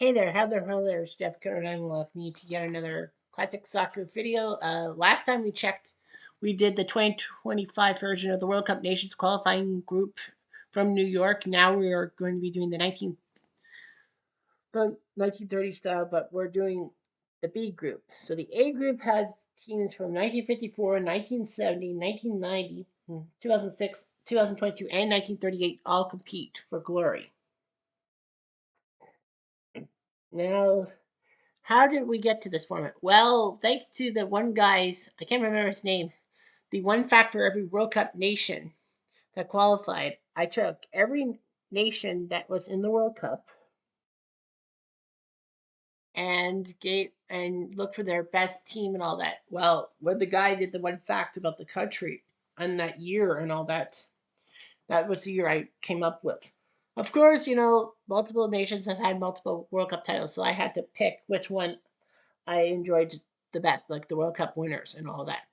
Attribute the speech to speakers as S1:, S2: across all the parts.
S1: Hey there, how there, Steph Curry, and I'm welcoming you to yet another classic soccer video. Last time we checked, we did the 2025 version of the World Cup Nations qualifying group from New York. Now we are going to be doing the 1930 style, but we're doing the B group. So the A group had teams from 1954, 1970, 1990, 2006, 2022, and 1938 all compete for glory. Now, how did we get to this format? Well, thanks to the one guy's, I can't remember his name, the one fact for every World Cup nation that qualified. I took every nation that was in the World Cup and looked for their best team and all that. Well, when the guy did the one fact about the country and that year and all that, that was the year I came up with. Of course, multiple nations have had multiple World Cup titles, so I had to pick which one I enjoyed the best, like the World Cup winners and all that.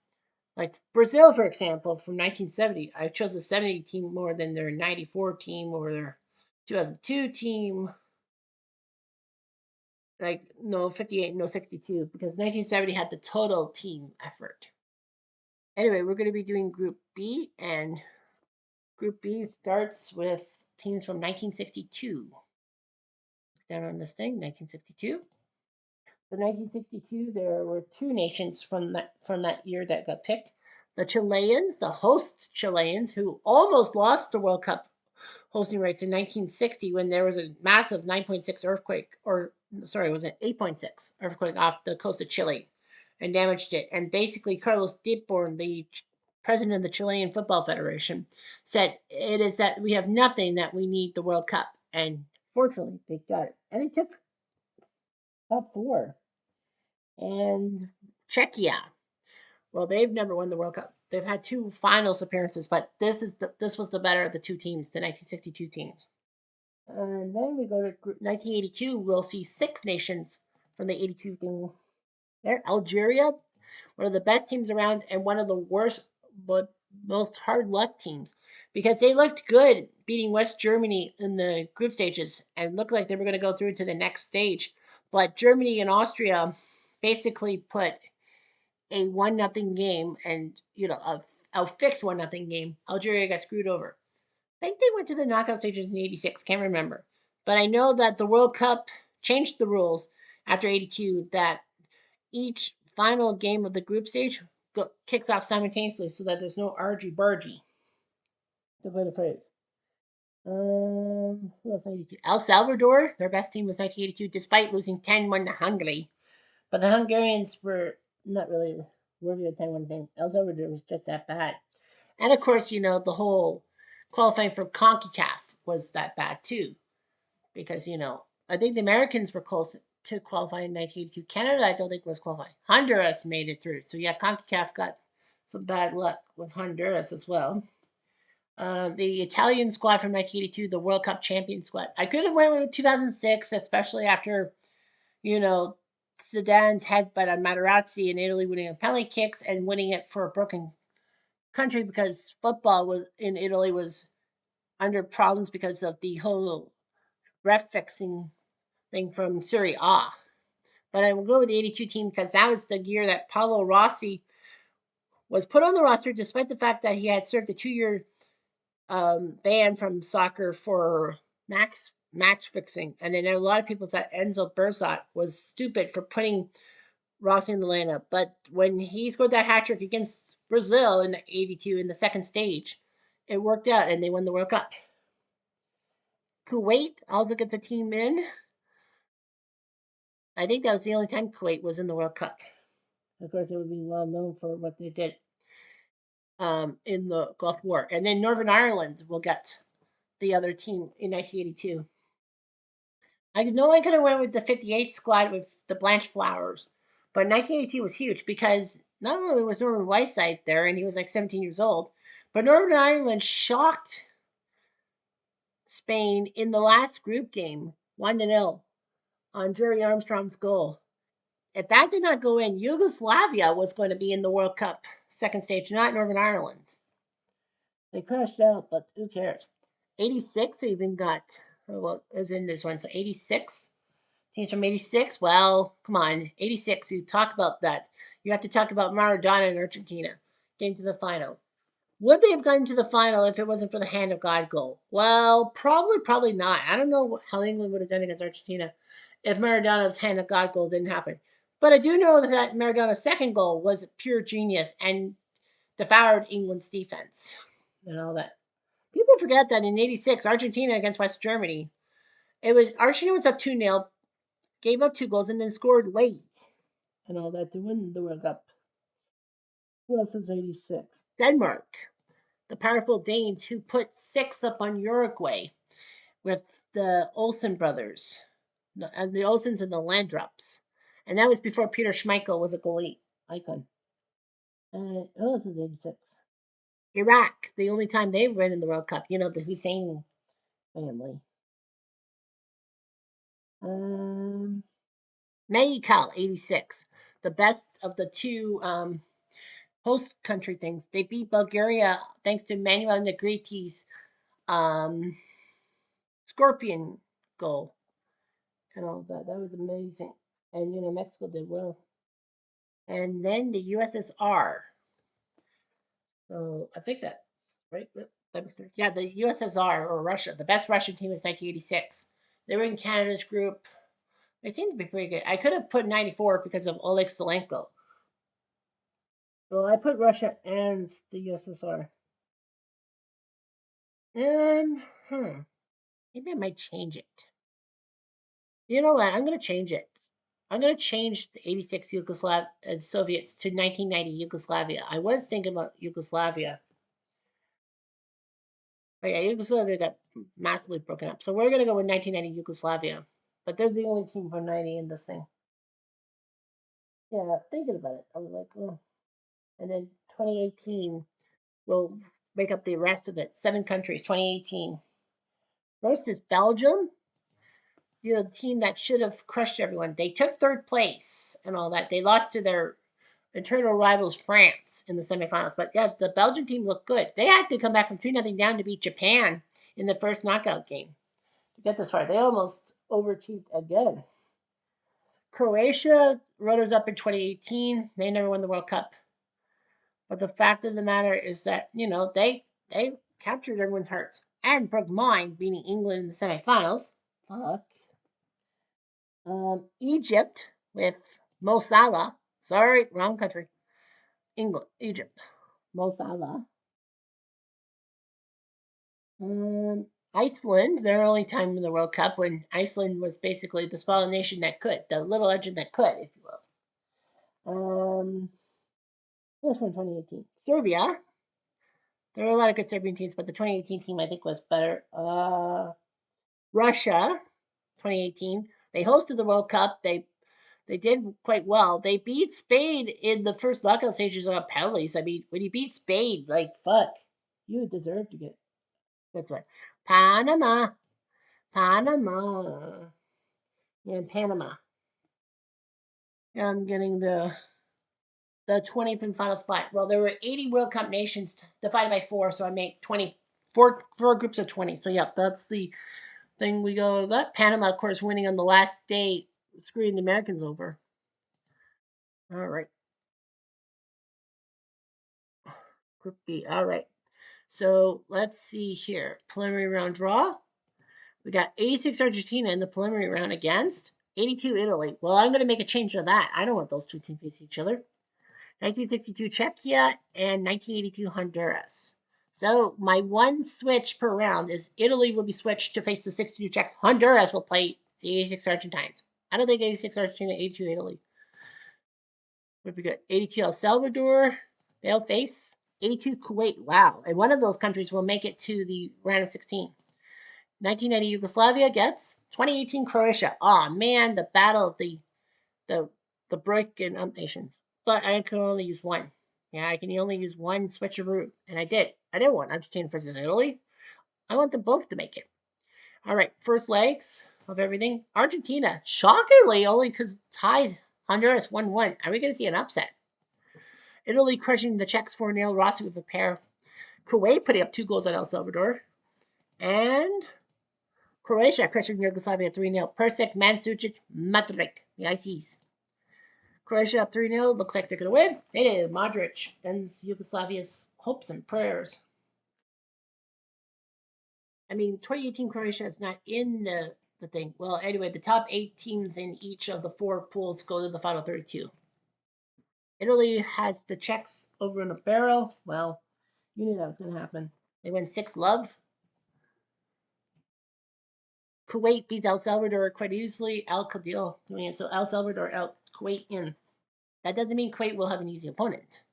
S1: Like Brazil, for example, from 1970, I chose the 70 team more than their 94 team or their 2002 team. Like, no 58, no 62, because 1970 had the total team effort. Anyway, we're going to be doing Group B, and Group B starts with teams from 1962. Down on this thing, 1962. For 1962, there were two nations from that year that got picked. The Chileans, the host Chileans, who almost lost the World Cup hosting rights in 1960 when there was a massive 9.6 earthquake, or sorry, it was an 8.6 earthquake off the coast of Chile and damaged it. And basically, Carlos Dearborn, the president of the Chilean Football Federation, said it is that we have nothing that we need the World Cup. And fortunately, they got it. And they took top four. And Czechia. Well, they've never won the World Cup. They've had two finals appearances, but this was the better of the two teams, the 1962 teams. And then we go to 1982. We'll see six nations from the 82 thing. There, Algeria, one of the best teams around, and one of the worst but most hard luck teams because they looked good beating West Germany in the group stages and looked like they were going to go through to the next stage. But Germany and Austria basically put a 1-0 game and a fixed 1-0 game. Algeria got screwed over. I think they went to the knockout stages in '86. Can't remember, but I know that the World Cup changed the rules after '82 that each final game of the group stage kicks off simultaneously, so that there's no argy bargy. To play the phrase. Who else? '82. El Salvador, their best team was 1982, despite losing 10-1 to Hungary. But the Hungarians were not really worthy of 10-1 thing. El Salvador was just that bad. And of course, the whole qualifying for CONCACAF was that bad too. Because, I think the Americans were close to qualifying in 1982. Canada, I don't think was qualifying. Honduras made it through. So, yeah, CONCACAF got some bad luck with Honduras as well. The Italian squad from 1982, the World Cup champion squad. I could have went with 2006, especially after, you know, Zidane's headbutt on Materazzi in Italy winning on penalty kicks and winning it for a broken country because football was in Italy was under problems because of the whole ref fixing thing from Serie A. But I will go with the '82 team because that was the year that Paolo Rossi was put on the roster, despite the fact that he had served a 2-year ban from soccer for match fixing. And then a lot of people thought Enzo Berzot was stupid for putting Rossi in the lineup. But when he scored that hat trick against Brazil in '82 in the second stage, it worked out and they won the World Cup. Kuwait also gets a team in. I think that was the only time Kuwait was in the World Cup. Of course, they would be well known for what they did in the Gulf War. And then Northern Ireland will get the other team in 1982. I know I could have went with the '58 squad with the Blanche Flowers, but 1982 was huge because not only was Norman Whiteside there and he was like 17 years old, but Northern Ireland shocked Spain in the last group game 1-0 on Jerry Armstrong's goal. If that did not go in, Yugoslavia was going to be in the World Cup second stage, not Northern Ireland. They crashed out, but who cares? '86 even got, well, is in this one. So '86 Teams from 86. Well, come on. 86, you talk about that. You have to talk about Maradona and Argentina. Came to the final. Would they have gotten to the final if it wasn't for the hand of God goal? Well, probably not. I don't know how England would have done against Argentina if Maradona's hand of God goal didn't happen. But I do know that Maradona's second goal was pure genius and devoured England's defense. And all that. People forget that in '86, Argentina against West Germany, Argentina was up 2-0, gave up 2 goals, and then scored late and all that to win the World Cup. Who else is '86? Denmark, the powerful Danes who put 6 up on Uruguay with the Olsen brothers, the Olsens and the Landrups. And that was before Peter Schmeichel was a goalie icon. Who else is '86? Iraq, the only time they've won in the World Cup. The Hussein family. Mexico, '86. The best of the two host country things. They beat Bulgaria thanks to Manuel Negriti's scorpion goal and all that. That was amazing. And Mexico did well. And then the USSR. So I think that's right. Yeah, the USSR or Russia. The best Russian team is 1986. They were in Canada's group. They seemed to be pretty good. I could have put 94 because of Oleg Salenko. Well, I put Russia and the USSR. Maybe I might change it. You know what? I'm going to change it. I'm going to change the '86 Soviets to 1990 Yugoslavia. I was thinking about Yugoslavia. But yeah, Yugoslavia got massively broken up. So we're going to go with 1990 Yugoslavia. But they're the only team from 90 in this thing. Yeah, thinking about it. I was like, oh. And then 2018 will make up the rest of it. 7 countries, 2018. First is Belgium. The team that should have crushed everyone. They took 3rd place and all that. They lost to their eternal rivals France in the semifinals. But yeah, the Belgian team looked good. They had to come back from 2-0 down to beat Japan in the first knockout game to get this far. They almost overachieved again. Croatia, runners up in 2018. They never won the World Cup. But the fact of the matter is that, they captured everyone's hearts and broke mine, beating England in the semifinals. Fuck. Egypt with Mo Salah. Sorry, wrong country. Egypt. Mo Salah. Iceland, their only time in the World Cup when Iceland was basically the small nation that could, the little legend that could, if you will. This one, 2018. Serbia. There were a lot of good Serbian teams, but the 2018 team I think was better. Russia, 2018. They hosted the World Cup. They did quite well. They beat Spain in the first knockout stages on penalties. I mean, when you beat Spain, like, fuck, you deserve to get. That's right. Panama. Yeah, Panama. I'm getting the 20th and final spot. Well, there were 80 World Cup nations divided by 4, so I make 4 groups of 20. So, yeah, that's the thing we go. That Panama, of course, winning on the last day, screwing the Americans over. All right. Group B. All right. So let's see here. Preliminary round draw. We got 86 Argentina in the preliminary round against 82 Italy. Well, I'm going to make a change to that. I don't want those two teams face each other. 1962 Czechia and 1982 Honduras. So my one switch per round is Italy will be switched to face the 62 Czechs. Honduras will play the 86 Argentines. I don't think 86 Argentina, 82 Italy would be good. 82 El Salvador, they'll face 82 Kuwait. Wow. And one of those countries will make it to the round of 16. 1990 Yugoslavia gets 2018 Croatia. Oh man, the battle of the broken up nations. But I can only use one. Yeah, I can only use one switcheroo. And I did. I didn't want Argentina versus Italy. I want them both to make it. All right, first legs of everything. Argentina, shockingly, only because ties Honduras 1-1. Are we going to see an upset? Italy crushing the Czechs 4-0. Rossi with a pair. Kuwait putting up 2 goals on El Salvador. And Croatia crushing Yugoslavia 3-0. Persic, Mandzukic, Modric, the ICs. Croatia up 3-0. Looks like they're going to win. They do. Modric ends Yugoslavia's hopes and prayers. I mean, 2018 Croatia is not in the thing. Well, anyway, the top 8 teams in each of the 4 pools go to the final 32. Italy has the Czechs over in a barrel. Well, you knew that was going to happen. They win 6-love. Kuwait beats El Salvador quite easily. Al Qadil doing it. So El Salvador out, Kuwait in. That doesn't mean Kuwait will have an easy opponent.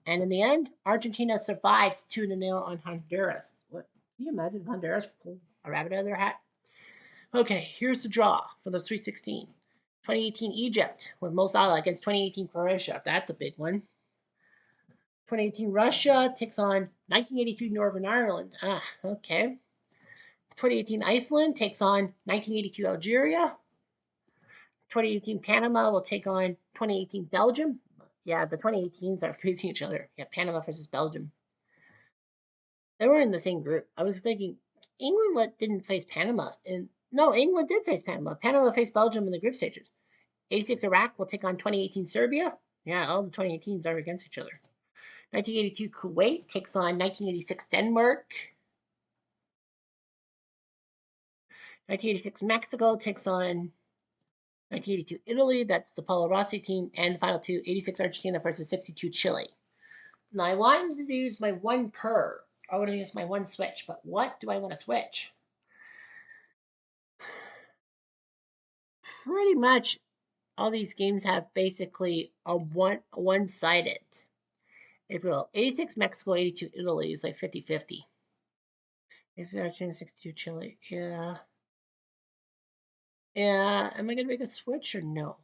S1: And in the end, Argentina survives 2-0 on Honduras. What? Can you imagine if Honduras pulled a rabbit out of their hat? Okay, here's the draw for the Sweet 16. 2018 Egypt with Mo Salah against 2018 Croatia. That's a big one. 2018 Russia takes on 1982 Northern Ireland. Okay. 2018 Iceland takes on 1982 Algeria. 2018 Panama will take on 2018 Belgium. Yeah, the 2018s are facing each other. Yeah, Panama versus Belgium. They were in the same group. I was thinking England didn't face Panama. No, England did face Panama. Panama faced Belgium in the group stages. 86 Iraq will take on 2018 Serbia. Yeah, all the 2018s are against each other. 1982 Kuwait takes on 1986 Denmark. 1986 Mexico takes on 1982 Italy. That's the Paolo Rossi team. And the final 2, 86 Argentina versus 62 Chile. Now, I wanted to use my 1 per. I want to use my 1 switch. But what do I want to switch? Pretty much all these games have basically a one-sided. If you will, 86 Mexico, 82 Italy is like 50-50. Is there 62 Chile? Yeah. Yeah. Am I gonna make a switch or no?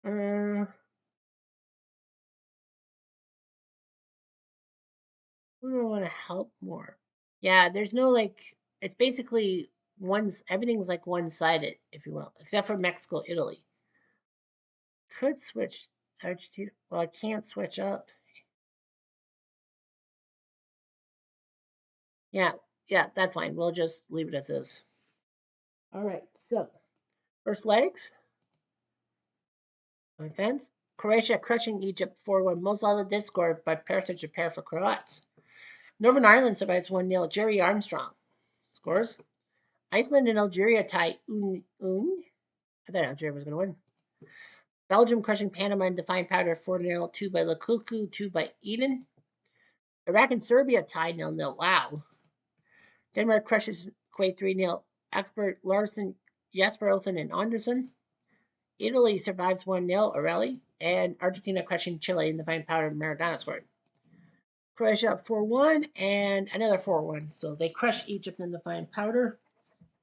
S1: Who do I want to help more? Yeah, there's no like. It's basically everything's like one-sided, if you will, except for Mexico, Italy. Could switch Argentina. Well, I can't switch up. Yeah, that's fine. We'll just leave it as is. All right, so first legs. Offense. Croatia crushing Egypt 4-1. Mo Salah did score, but Perisic repair for Croats. Northern Ireland survives 1-0. Jerry Armstrong scores. Iceland and Algeria tie 1-1. I thought Algeria was going to win. Belgium crushing Panama and defying powder 4-0. 2 by Lukaku, 2 by Eden. Iraq and Serbia tied 0-0. Wow. Denmark crushes Kuwait 3-0. Ekbert Larsen, Jesper Olsen, and Anderson. Italy survives 1-0. Orelli. And Argentina crushing Chile in the fine powder. Maradona scored. Croatia up 4-1 and another 4-1. So they crush Egypt in the fine powder.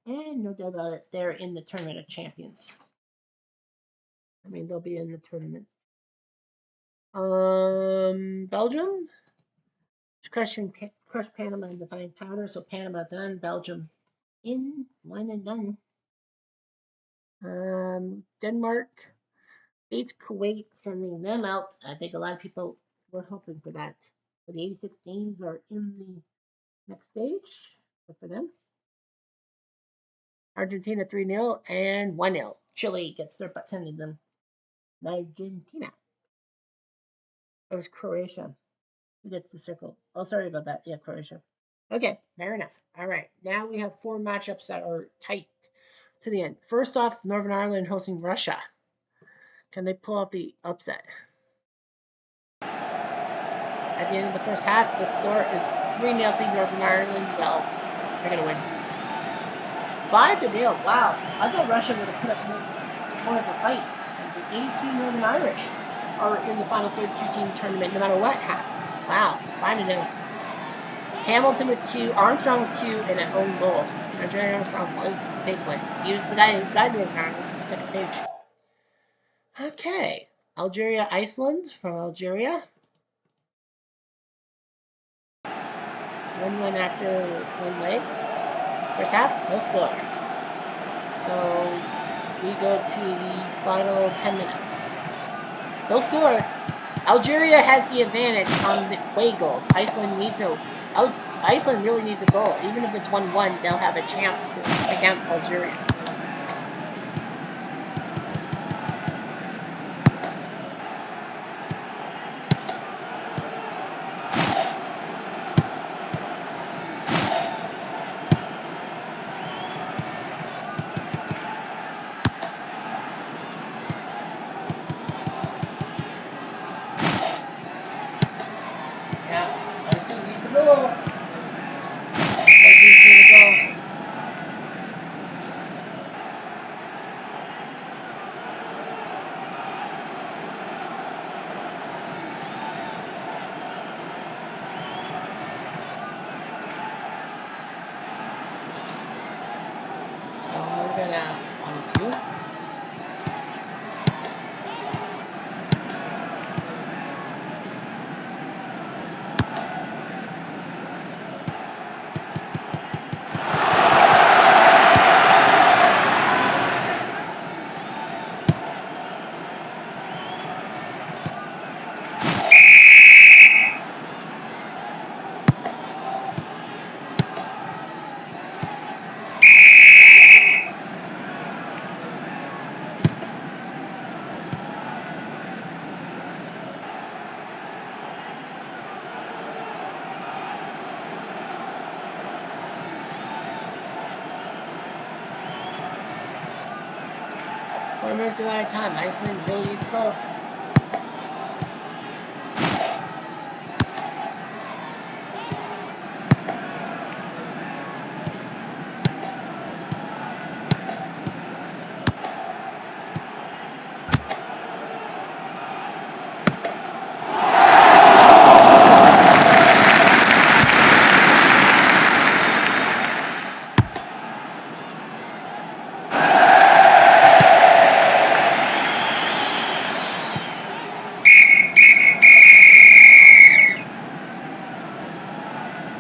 S1: And no doubt about it, they're in the Tournament of Champions. I mean, they'll be in the tournament. Belgium crush Panama in the fine powder. So Panama done. Belgium in. One and done. Denmark beats Kuwait, sending them out. I think a lot of people were hoping for that. But the 86 Danes are in the next stage. Good for them. Argentina 3-0 and 1-0. Chile gets their butts handed to them. Argentina. It was Croatia who gets the circle. Oh, sorry about that. Yeah, Croatia. Okay, fair enough. All right, now we have 4 matchups that are tight to the end. First off, Northern Ireland hosting Russia. Can they pull off the upset? At the end of the first half, the score is 3-0 Northern Ireland. Well, they're going to win. 5-0. Wow. I thought Russia would have put up more of a fight. The 82 Northern Irish are in the final 32-team tournament no matter what happens. Wow. 5-0. Hamilton with 2, Armstrong with 2, and an own goal. Jerry Armstrong was the big one. He was the guy who got Northern Ireland to the second stage. Okay. Algeria, Iceland from Algeria. 1-1 after 1 leg. First half, no score. So we go to the final 10 minutes. No score. Algeria has the advantage on the away goals. Iceland needs a Iceland really needs a goal. Even if it's 1-1, they'll have a chance to take out Algeria. Yeah, Iceland needs a goal. Vikings need a goal. So we're gonna on cue. Four minutes about of time. Iceland really needs a goal.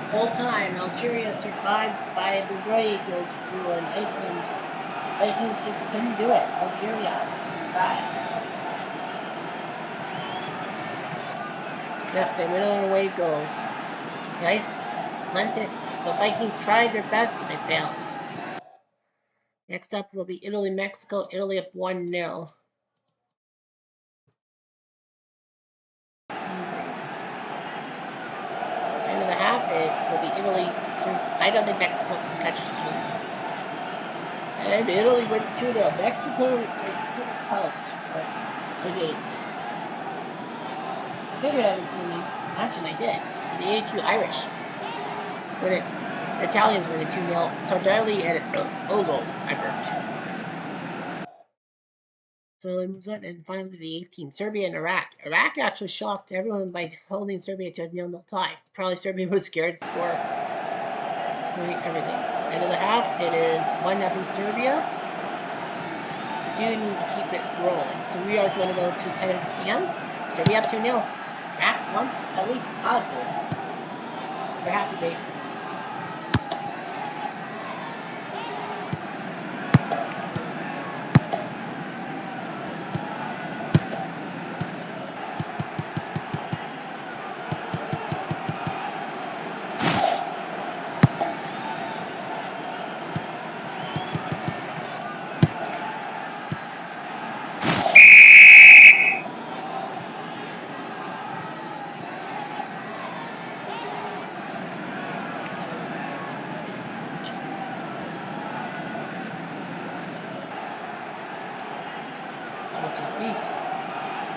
S1: Full time, Algeria survives by the Roy Eagles rule, and Iceland Vikings just couldn't do it. Algeria survives. Yep, they win on away goals. The Icelandic, the Vikings tried their best, but they failed. Next up will be Italy, Mexico. Italy up 1-0. End of the half, it will be Italy. I don't think Mexico can catch Italy. And Italy wins 2-0. Mexico could have helped, but I didn't. I figured I would see them match, and I did. The 82 Irish win it. The Italians win it 2-0. Tardelli and Ogo, I burped. So it moves on, and finally the 18, Serbia and Iraq. Iraq actually shocked everyone by holding Serbia to a 0-0 tie. Probably Serbia was scared to score. Everything. End of the half, it is 1-0 Serbia. We do need to keep it rolling. So we are going to go to 10 minutes at the end. Serbia up 2-0. Iraq wants at least a goal. We're happy they.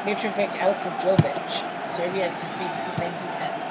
S1: Mitrovic out for Jovic. Serbia is just basically playing defense.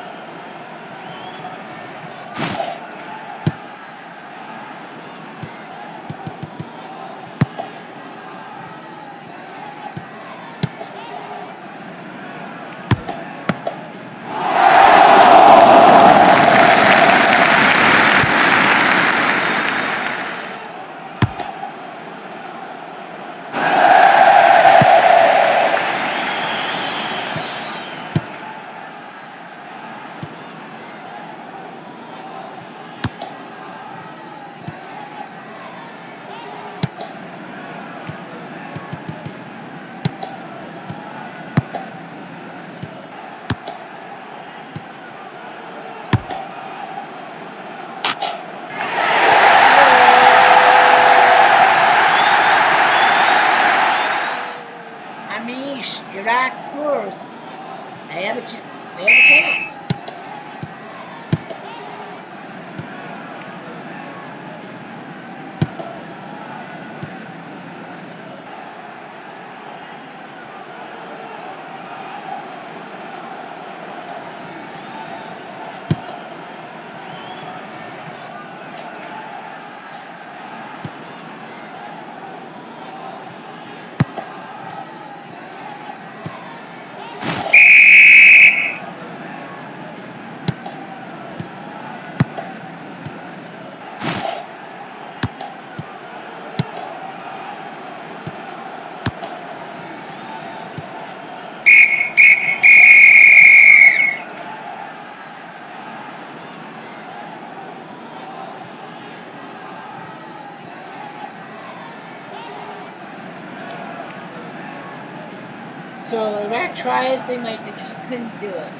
S1: So Iraq tries, they just couldn't do it.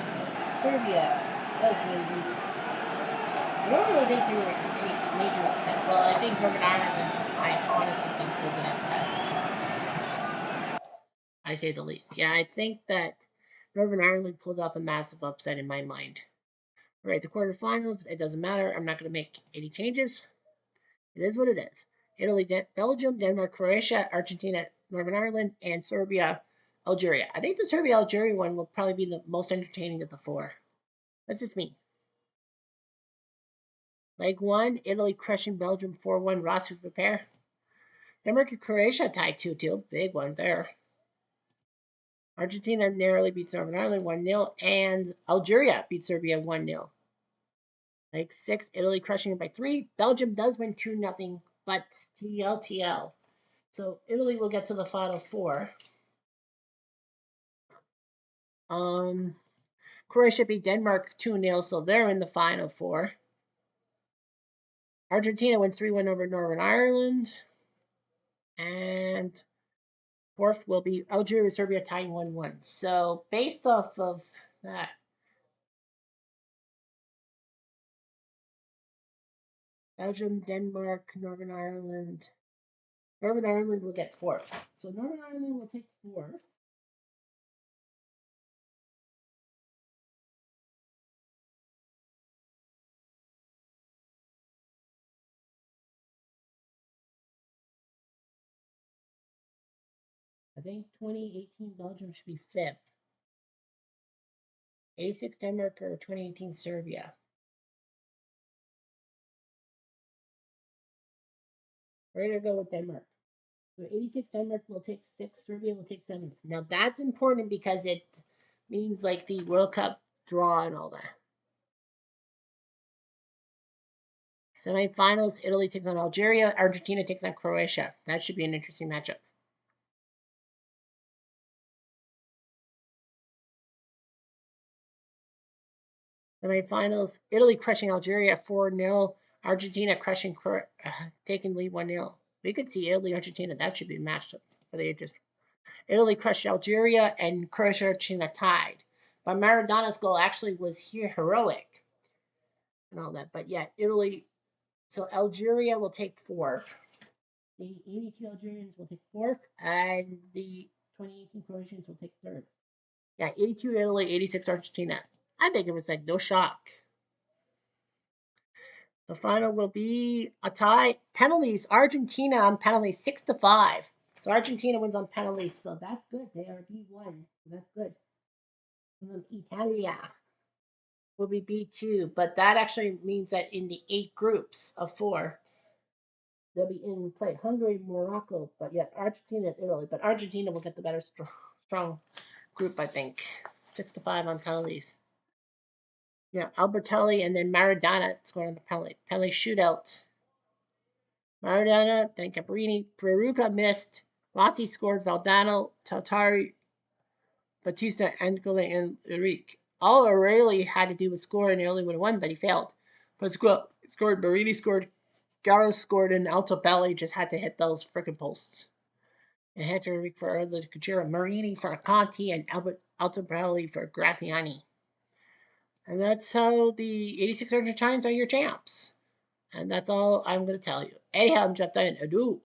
S1: Serbia does win in group. I don't really think there were any major upsets. Well, I think Northern Ireland, I honestly think was an upset. I say the least. Yeah, I think that Northern Ireland pulled off a massive upset in my mind. All right, the quarterfinals, it doesn't matter. I'm not going to make any changes. It is what it is. Italy, Belgium, Denmark, Croatia, Argentina, Northern Ireland, and Serbia, Algeria. I think the Serbia Algeria one will probably be the most entertaining of the four. That's just me. Leg one, Italy crushing Belgium 4-1. Ross, prepare. Denmark and Croatia tied 2-2. Big one there. Argentina narrowly beats Northern Ireland 1-0. And Algeria beats Serbia 1-0. Leg six, Italy crushing it by 3. Belgium does win 2-0, but TLTL. So Italy will get to the final four. Croatia beat Denmark 2-0, so they're in the final four. Argentina wins 3-1 over Northern Ireland. And fourth will be Algeria and Serbia tying 1-1. So based off of that, Belgium, Denmark, Northern Ireland. Northern Ireland will get fourth. So Northern Ireland will take fourth. I think 2018 Belgium should be fifth. 86 Denmark or 2018 Serbia. We're going to go with Denmark. So 86 Denmark will take sixth, Serbia will take seventh. Now that's important because it means like the World Cup draw and all that. Semifinals, Italy takes on Algeria, Argentina takes on Croatia. That should be an interesting matchup. Semifinals, Italy crushing Algeria 4-0, Argentina crushing taking lead 1-0. We could see Italy, Argentina. That should be a matchup for the ages. Italy crushed Algeria and Croatia, Argentina tied. But Maradona's goal actually was here heroic and all that. But yeah, Italy. So Algeria will take fourth. The 82 Algerians will take fourth, and the 2018 Croatians will take third. Yeah, 82 Italy, 86 Argentina. I think it was like no shock. The final will be a tie. Penalties. Argentina on penalties 6-5. So Argentina wins on penalties. So that's good. They are B1. So that's good. And then Italia will be B2. But that actually means that in the 8 groups of 4, they'll be in play. Hungary, Morocco, but yet Argentina and Italy. But Argentina will get the better strong group, I think. 6-5 on penalties. Yeah, Albertelli and then Maradona scored on the penalty shootout. Maradona, then Cabrini, Peruca missed. Rossi scored. Valdano, Tautari, Batista, Angole, and Enrique. All O'Reilly had to do was score and nearly would have won, but he failed. But scored. Marini scored. Garros scored, and Altobelli just had to hit those freaking posts. And Henrique for the Kujira, Marini for Conti, and Altobelli for Graziani. And that's how the 86 Argentines are your champs. And that's all I'm going to tell you. Anyhow, I'm Jeff Diamond. Adieu.